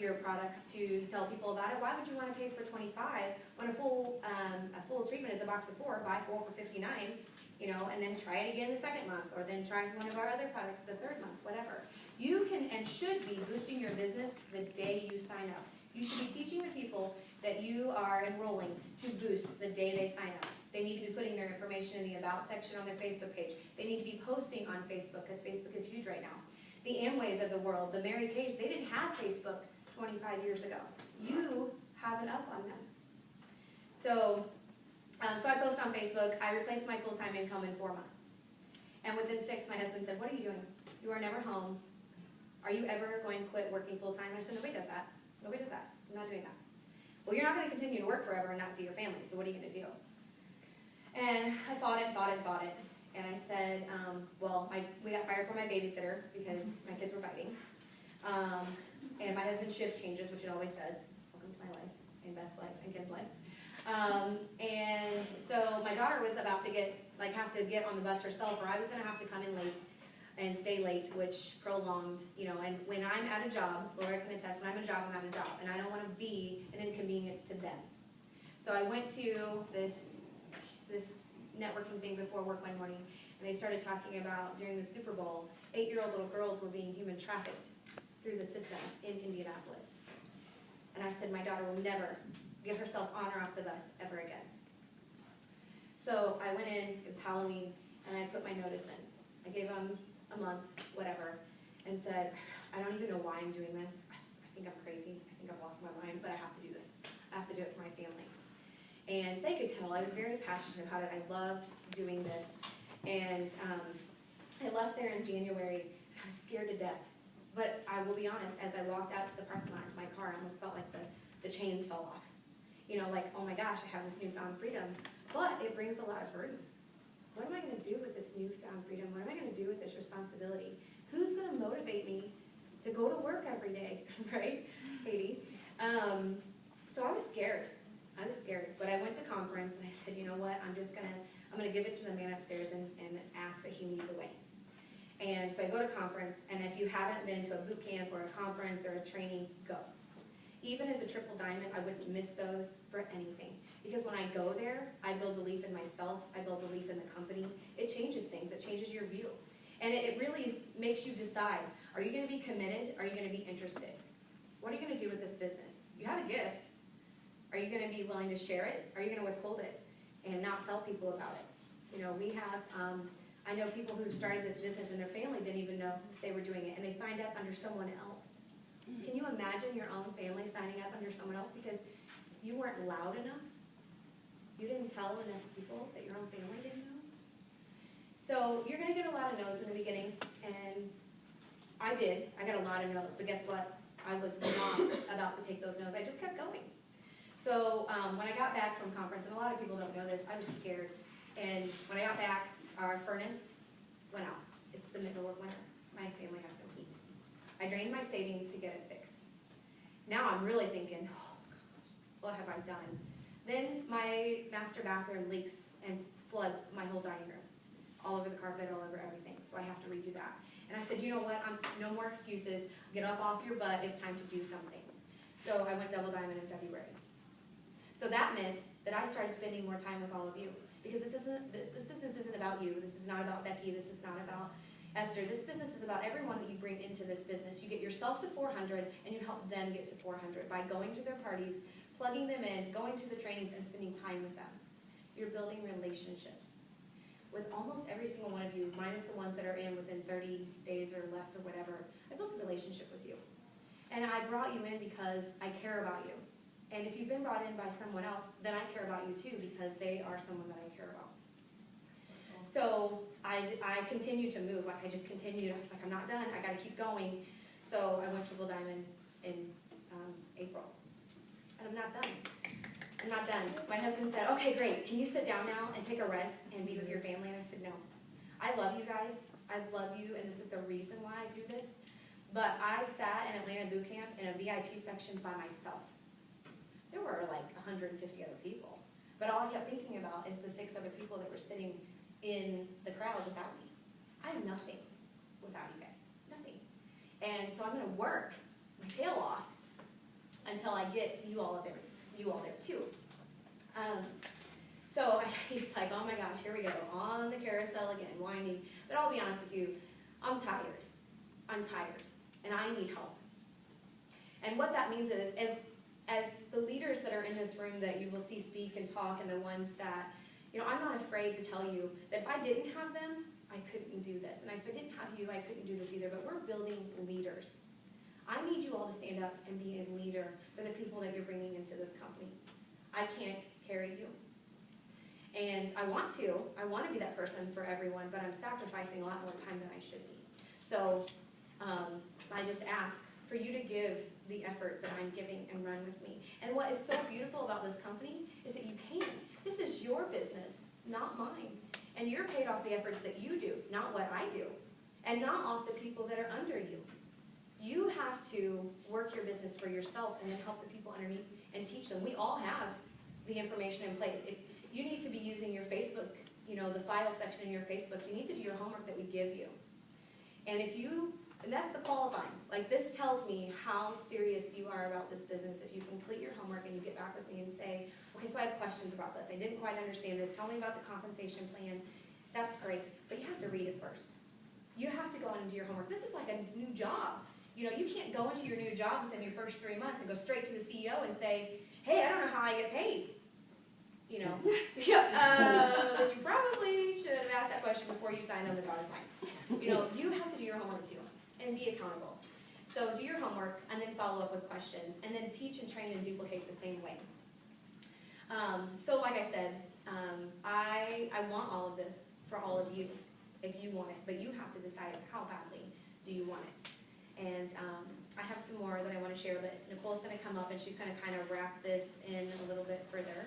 your products to tell people about it. Why would you want to pay for $25 when a full treatment is a box of 4, buy 4 for $59, and then try it again the second month, or then try one of our other products the third month, whatever. You can and should be boosting your business the day you sign up. You should be teaching the people that you are enrolling to boost the day they sign up. They need to be putting their information in the About section on their Facebook page. They need to be posting on Facebook, because Facebook is huge right now. The Amways of the world, the Mary Kays, they didn't have Facebook 25 years ago. You have it up on them. So I post on Facebook. I replaced my full-time income in 4 months. And within 6, my husband said, "What are you doing? You are never home. Are you ever going to quit working full-time?" I said, "Nobody does that. Nobody does that. I'm not doing that." "Well, you're not going to continue to work forever and not see your family, so what are you going to do?" And I fought it. And I said, we got fired from my babysitter because my kids were fighting. And my husband's shift changes, which it always does. Welcome to my life, and Beth's life, and Ken's life. And so my daughter was about to have to get on the bus herself, or I was going to have to come in late and stay late, which prolonged, and when I'm at a job, Laura can attest, when I'm at a job, I'm at a job, and I don't want to be an inconvenience to them. So I went to this networking thing before work one morning, and they started talking about, during the Super Bowl, 8-year-old little girls were being human trafficked through the system in Indianapolis. And I said, my daughter will never get herself on or off the bus ever again. So I went in, it was Halloween, and I put my notice in. I gave them a month, whatever, and said, I don't even know why I'm doing this. I think I'm crazy. I think I've lost my mind, but I have to do this. I have to do it for my family. And they could tell I was very passionate about it. I loved doing this. And I left there in January. I was scared to death. But I will be honest, as I walked out to the parking lot to my car, I almost felt like the chains fell off. Like, oh my gosh, I have this newfound freedom. But it brings a lot of burden. What am I going to do with this newfound freedom? What am I going to do with this responsibility? Who's going to motivate me to go to work every day, right, Katie? So I was scared. But I went to conference and I said, you know what, I'm gonna give it to the man upstairs and ask that he lead the way. And so I go to conference, and if you haven't been to a boot camp or a conference or a training, go. Even as a triple diamond, I wouldn't miss those for anything. Because when I go there, I build belief in myself, I build belief in the company. It changes things, it changes your view. And it really makes you decide, are you gonna be committed, are you gonna be interested? What are you gonna do with this business? You have a gift. Are you going to be willing to share it? Are you going to withhold it and not tell people about it? We have, I know people who started this business and their family didn't even know they were doing it, and they signed up under someone else. Can you imagine your own family signing up under someone else because you weren't loud enough? You didn't tell enough people that your own family didn't know? So you're going to get a lot of no's in the beginning, and I did. I got a lot of no's, but guess what? I was not about to take those no's. I just kept going. So when I got back from conference, and a lot of people don't know this, I was scared. And when I got back, our furnace went out. It's the middle of winter. My family has no heat. I drained my savings to get it fixed. Now I'm really thinking, oh gosh, what have I done? Then my master bathroom leaks and floods my whole dining room. All over the carpet, all over everything. So I have to redo that. And I said, you know what, no more excuses. Get up off your butt, it's time to do something. So I went double diamond in February. So that meant that I started spending more time with all of you, because this business isn't about you. This is not about Becky. This is not about Esther. This business is about everyone that you bring into this business. You get yourself to 400, and you help them get to 400 by going to their parties, plugging them in, going to the trainings, and spending time with them. You're building relationships with almost every single one of you, minus the ones that are in within 30 days or less or whatever. I built a relationship with you, and I brought you in because I care about you. And if you've been brought in by someone else, then I care about you too, because they are someone that I care about. So I continued to move. I just continued. I was like, I'm not done. I got to keep going. So I went triple diamond in April. And I'm not done. I'm not done. My husband said, okay, great. Can you sit down now and take a rest and be with your family? And I said, no. I love you guys. I love you, and this is the reason why I do this. But I sat in Atlanta boot camp in a VIP section by myself. There were like 150 other people. But all I kept thinking about is the 6 other people that were sitting in the crowd without me. I have nothing without you guys. Nothing. And so I'm going to work my tail off until I get you all there too. So he's like, oh my gosh, here we go, on the carousel again, whining. But I'll be honest with you, I'm tired, and I need help. And what that means is, as the leaders that are in this room that you will see speak and talk, and the ones that, I'm not afraid to tell you that if I didn't have them, I couldn't do this. And if I didn't have you, I couldn't do this either. But we're building leaders. I need you all to stand up and be a leader for the people that you're bringing into this company. I can't carry you. And I want to be that person for everyone, but I'm sacrificing a lot more time than I should be. So I just ask for you to give the effort that I'm giving and run with me. And what is so beautiful about this company is that you can. This is your business, not mine. And you're paid off the efforts that you do, not what I do, and not off the people that are under you. You have to work your business for yourself and then help the people underneath and teach them. We all have the information in place. If you need to be using your Facebook, the file section in your Facebook, you need to do your homework that we give you. And that's the qualifying. Like, this tells me how serious you are about this business. If you complete your homework and you get back with me and say, okay, so I have questions about this. I didn't quite understand this. Tell me about the compensation plan. That's great, but you have to read it first. You have to go into your homework. This is like a new job. You can't go into your new job within your first 3 months and go straight to the CEO and say, hey, I don't know how I get paid. You probably should have asked that question before you signed on the dotted line. You have to do your homework too and be accountable. So do your homework and then follow up with questions, and then teach and train and duplicate the same way. So like I said, I want all of this for all of you if you want it, but you have to decide how badly do you want it. And I have some more that I want to share, but Nicole's going to come up and she's going to kind of wrap this in a little bit further.